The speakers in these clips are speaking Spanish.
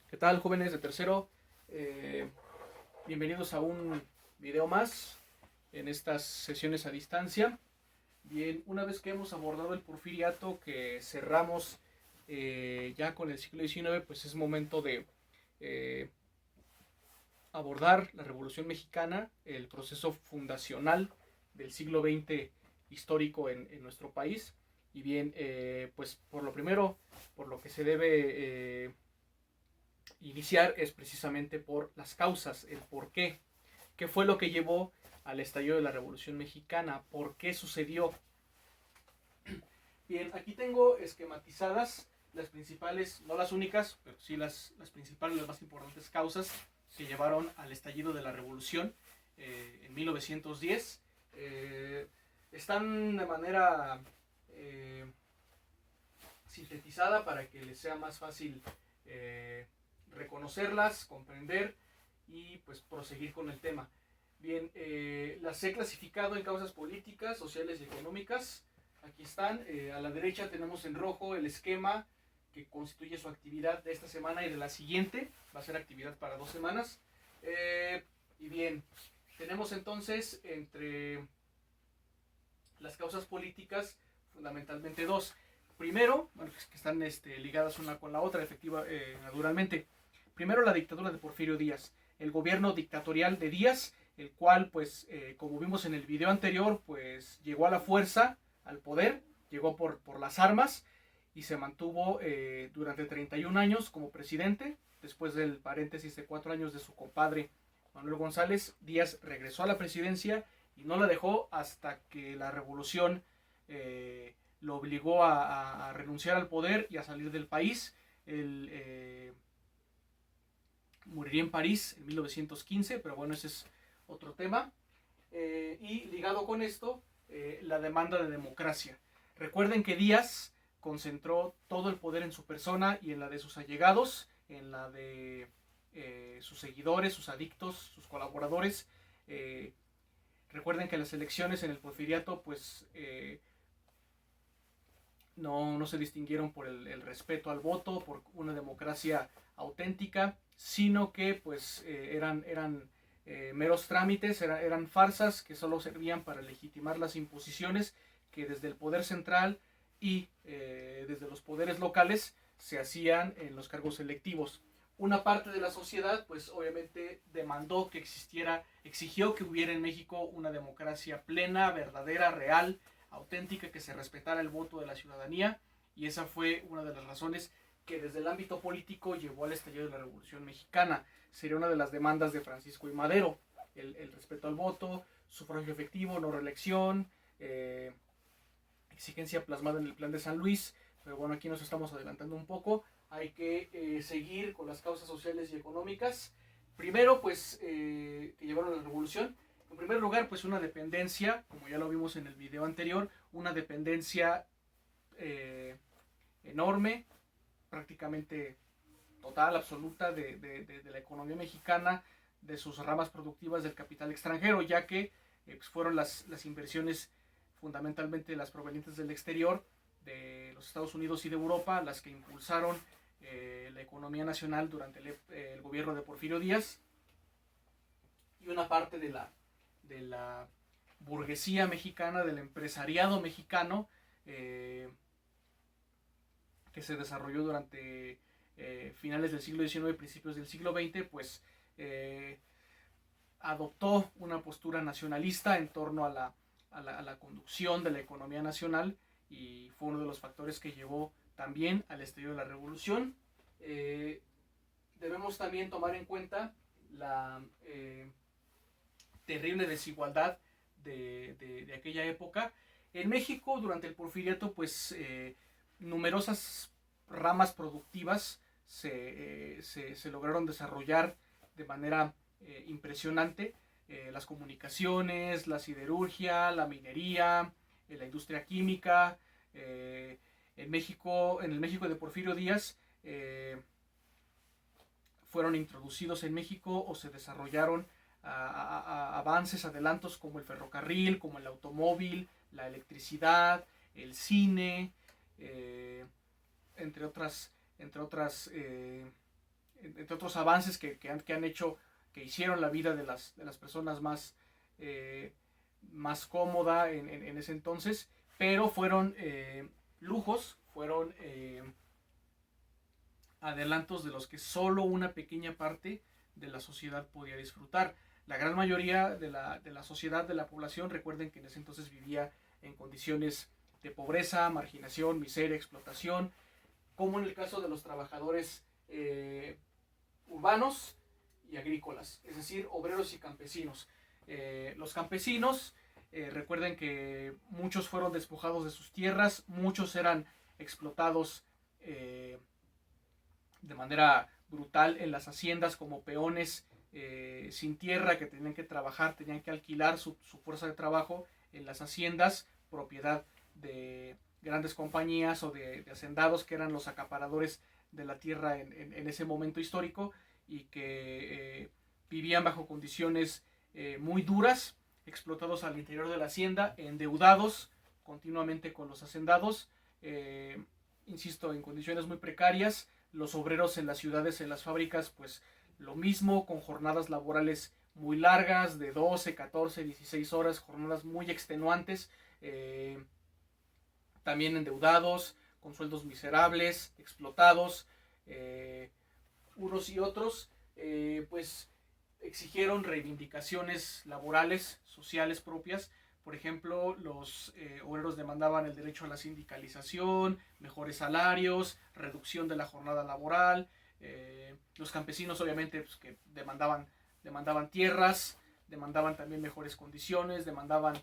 ¿Qué tal, jóvenes de tercero? Eh, Bienvenidos a un video más en estas sesiones a distancia. Bien, una vez que hemos abordado el porfiriato, que cerramos ya con el siglo XIX, pues es momento de eh, abordar la Revolución Mexicana, el proceso fundacional del siglo XX histórico en nuestro país. Y bien, pues por lo primero, por lo que se debe iniciar es precisamente por las causas, el por qué. ¿Qué fue lo que llevó al estallido de la Revolución Mexicana? ¿Por qué sucedió? Bien, aquí tengo esquematizadas las principales, no las únicas, pero sí las principales, las más importantes causas que llevaron al estallido de la Revolución en 1910. Están de manera eh, sintetizada para que les sea más fácil reconocerlas, comprender y pues proseguir con el tema. Bien, las he clasificado en causas políticas, sociales y económicas. Aquí están. A la derecha tenemos en rojo el esquema que constituye su actividad de esta semana y de la siguiente. Va a ser actividad para 2 semanas. Y bien, tenemos entonces entre las causas políticas fundamentalmente dos. Primero, bueno, pues, que están ligadas una con la otra, naturalmente. Primero, la dictadura de Porfirio Díaz, el gobierno dictatorial de Díaz, el cual, pues, como vimos en el video anterior, pues llegó a la fuerza, al poder, llegó por las armas y se mantuvo durante 31 años como presidente. Después del paréntesis de 4 años de su compadre Manuel González, Díaz regresó a la presidencia y no la dejó hasta que la revolución lo obligó a renunciar al poder y a salir del país. Él moriría en París en 1915, pero bueno, ese es otro tema. Y ligado con esto, la demanda de democracia. Recuerden que Díaz concentró todo el poder en su persona y en la de sus allegados, en la de sus seguidores, sus adictos, sus colaboradores. Recuerden que las elecciones en el porfiriato pues no se distinguieron por el respeto al voto, por una democracia auténtica, sino que pues eran meros trámites, eran farsas que solo servían para legitimar las imposiciones que desde el poder central y desde los poderes locales se hacían en los cargos electivos. Una parte de la sociedad pues obviamente demandó que existiera, exigió que hubiera en México una democracia plena, verdadera, real, auténtica, que se respetara el voto de la ciudadanía, y esa fue una de las razones que desde el ámbito político llevó al estallido de la Revolución Mexicana. Sería una de las demandas de Francisco I. Madero, el respeto al voto, sufragio efectivo, no reelección, exigencia plasmada en el Plan de San Luis, pero bueno, aquí nos estamos adelantando un poco. Hay que seguir con las causas sociales y económicas. Primero, pues, que llevaron a la revolución. En primer lugar, pues una dependencia, como ya lo vimos en el video anterior, una dependencia enorme, prácticamente total, absoluta, de la economía mexicana, de sus ramas productivas del capital extranjero, ya que pues fueron las inversiones fundamentalmente las provenientes del exterior, de los Estados Unidos y de Europa, las que impulsaron la economía nacional durante el gobierno de Porfirio Díaz, y una parte de la burguesía mexicana, del empresariado mexicano, que se desarrolló durante finales del siglo XIX y principios del siglo XX, pues adoptó una postura nacionalista en torno a la conducción de la economía nacional, y fue uno de los factores que llevó también al estallido de la revolución. Debemos también tomar en cuenta la terrible desigualdad de aquella época. En México, durante el porfiriato, pues numerosas ramas productivas se lograron desarrollar de manera impresionante. Las comunicaciones, la siderurgia, la minería, la industria química. En el México de Porfirio Díaz fueron introducidos en México o se desarrollaron avances, adelantos como el ferrocarril, como el automóvil, la electricidad, el cine, entre otras entre otros avances que han hecho, que hicieron la vida de las personas más cómoda en ese entonces, pero fueron lujos, fueron adelantos de los que solo una pequeña parte de la sociedad podía disfrutar. La gran mayoría de la sociedad, de la población, recuerden que en ese entonces vivía en condiciones de pobreza, marginación, miseria, explotación, como en el caso de los trabajadores urbanos y agrícolas, es decir, obreros y campesinos. Los campesinos, recuerden que muchos fueron despojados de sus tierras, muchos eran explotados de manera brutal en las haciendas como peones sin tierra, que tenían que trabajar, tenían que alquilar su fuerza de trabajo en las haciendas, propiedad de grandes compañías o de hacendados que eran los acaparadores de la tierra en ese momento histórico, y que vivían bajo condiciones muy duras, explotados al interior de la hacienda, endeudados continuamente con los hacendados, insisto, en condiciones muy precarias. Los obreros en las ciudades, en las fábricas, pues lo mismo, con jornadas laborales muy largas, de 12, 14, 16 horas, jornadas muy extenuantes, también endeudados, con sueldos miserables, explotados. Unos y otros pues exigieron reivindicaciones laborales, sociales propias. Por ejemplo, los obreros demandaban el derecho a la sindicalización, mejores salarios, reducción de la jornada laboral. Los campesinos, obviamente, pues, que demandaban tierras, demandaban también mejores condiciones, demandaban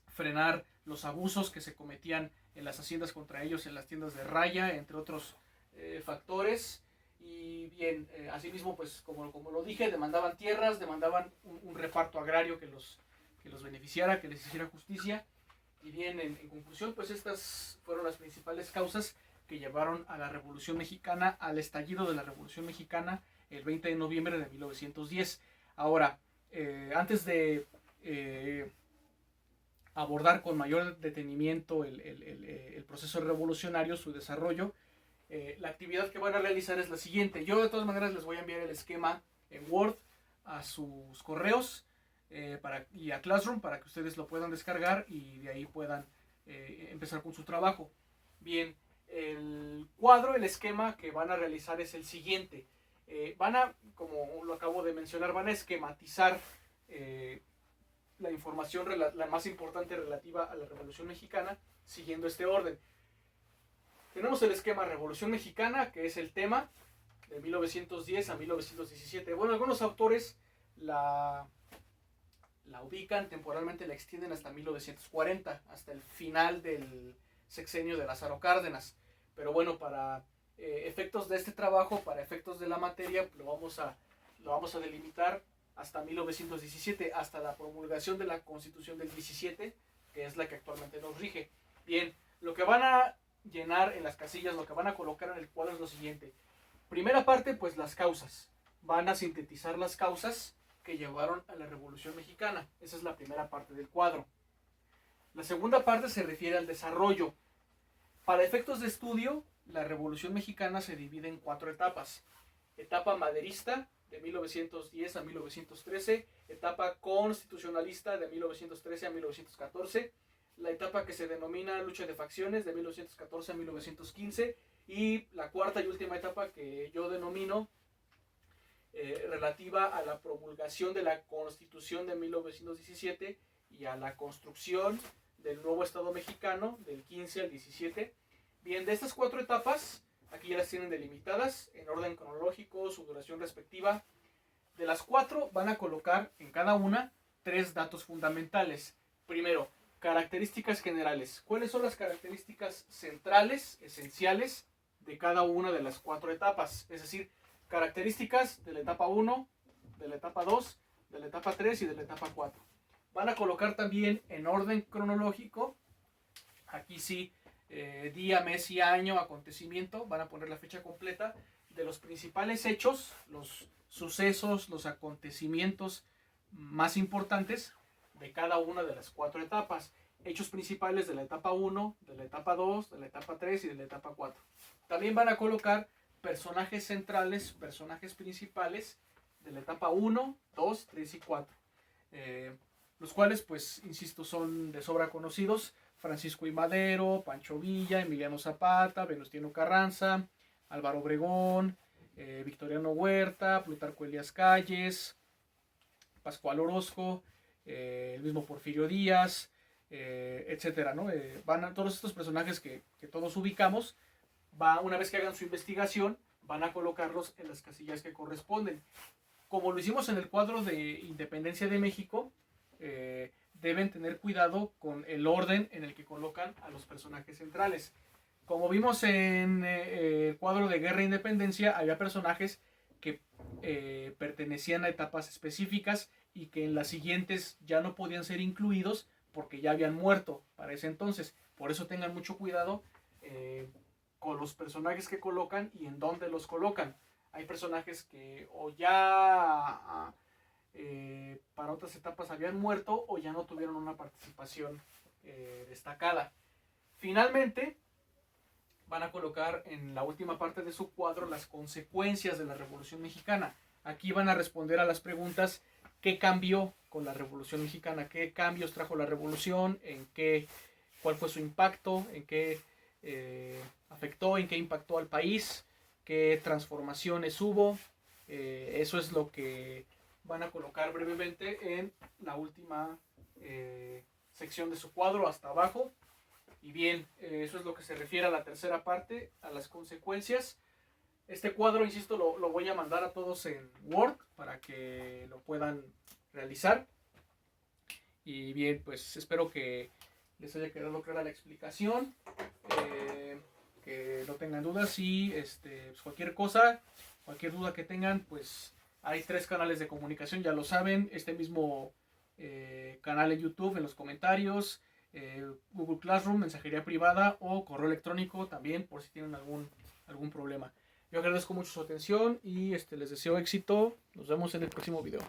frenar los abusos que se cometían en las haciendas contra ellos, en las tiendas de raya, entre otros factores. Y bien, asimismo, pues como lo dije, demandaban tierras, demandaban un reparto agrario que los beneficiara, que les hiciera justicia. Y bien, en conclusión, pues estas fueron las principales causas que llevaron a la Revolución Mexicana, al estallido de la Revolución Mexicana el 20 de noviembre de 1910. Ahora, antes de abordar con mayor detenimiento el proceso revolucionario, su desarrollo, la actividad que van a realizar es la siguiente. Yo de todas maneras les voy a enviar el esquema en Word a sus correos y a Classroom para que ustedes lo puedan descargar y de ahí puedan empezar con su trabajo. Bien, el cuadro, el esquema que van a realizar es el siguiente. Como lo acabo de mencionar, van a esquematizar la información la más importante relativa a la Revolución Mexicana siguiendo este orden. Tenemos el esquema Revolución Mexicana, que es el tema de 1910 a 1917. Bueno, algunos autores la ubican temporalmente, la extienden hasta 1940, hasta el final del sexenio de Lázaro Cárdenas. Pero bueno, para efectos de este trabajo, para efectos de la materia, lo vamos a delimitar hasta 1917, hasta la promulgación de la Constitución del 17, que es la que actualmente nos rige. Bien, lo que van a llenar en las casillas, lo que van a colocar en el cuadro es lo siguiente. Primera parte, pues las causas. Van a sintetizar las causas que llevaron a la Revolución Mexicana. Esa es la primera parte del cuadro. La segunda parte se refiere al desarrollo. Para efectos de estudio, la Revolución Mexicana se divide en 4 etapas. Etapa maderista, de 1910 a 1913, etapa constitucionalista de 1913 a 1914, la etapa que se denomina lucha de facciones de 1914 a 1915 y la cuarta y última etapa que yo denomino relativa a la promulgación de la Constitución de 1917 y a la construcción del nuevo Estado mexicano del 15 al 17. Bien, de estas 4 etapas, aquí ya las tienen delimitadas en orden cronológico, su duración respectiva. De las 4 van a colocar en cada una 3 datos fundamentales. Primero, características generales. ¿Cuáles son las características centrales, esenciales de cada una de las 4 etapas? Es decir, características de la etapa 1, de la etapa 2, de la etapa 3 y de la etapa 4. Van a colocar también en orden cronológico, aquí sí, día, mes y año, acontecimiento, van a poner la fecha completa de los principales hechos, los sucesos, los acontecimientos más importantes de cada una de las 4 etapas. Hechos principales de la etapa 1, de la etapa 2, de la etapa 3 y de la etapa 4. También van a colocar personajes centrales, personajes principales de la etapa 1, 2, 3 y 4. Los cuales, pues, insisto, son de sobra conocidos: Francisco I. Madero, Pancho Villa, Emiliano Zapata, Venustiano Carranza, Álvaro Obregón, Victoriano Huerta, Plutarco Elías Calles, Pascual Orozco, el mismo Porfirio Díaz, etcétera, ¿no? Todos estos personajes que todos ubicamos, una vez que hagan su investigación, van a colocarlos en las casillas que corresponden. Como lo hicimos en el cuadro de Independencia de México, deben tener cuidado con el orden en el que colocan a los personajes centrales. Como vimos en el cuadro de Guerra e Independencia, había personajes que pertenecían a etapas específicas y que en las siguientes ya no podían ser incluidos porque ya habían muerto para ese entonces. Por eso tengan mucho cuidado con los personajes que colocan y en dónde los colocan. Hay personajes que o ya para otras etapas habían muerto o ya no tuvieron una participación destacada. Finalmente, van a colocar en la última parte de su cuadro las consecuencias de la Revolución Mexicana. Aquí van a responder a las preguntas: ¿qué cambió con la Revolución Mexicana? ¿Qué cambios trajo la Revolución? ¿Cuál fue su impacto? ¿En qué afectó? ¿En qué impactó al país? ¿Qué transformaciones hubo? Eso es lo que van a colocar brevemente en la última sección de su cuadro, hasta abajo. Y bien, eso es lo que se refiere a la tercera parte, a las consecuencias. Este cuadro, insisto, lo voy a mandar a todos en Word para que lo puedan realizar. Y bien, pues espero que les haya quedado clara la explicación, que no tengan dudas y pues cualquier cosa, cualquier duda que tengan, pues hay 3 canales de comunicación, ya lo saben: este mismo canal en YouTube, en los comentarios, Google Classroom, mensajería privada o correo electrónico también, por si tienen algún problema. Yo agradezco mucho su atención y les deseo éxito. Nos vemos en el próximo video.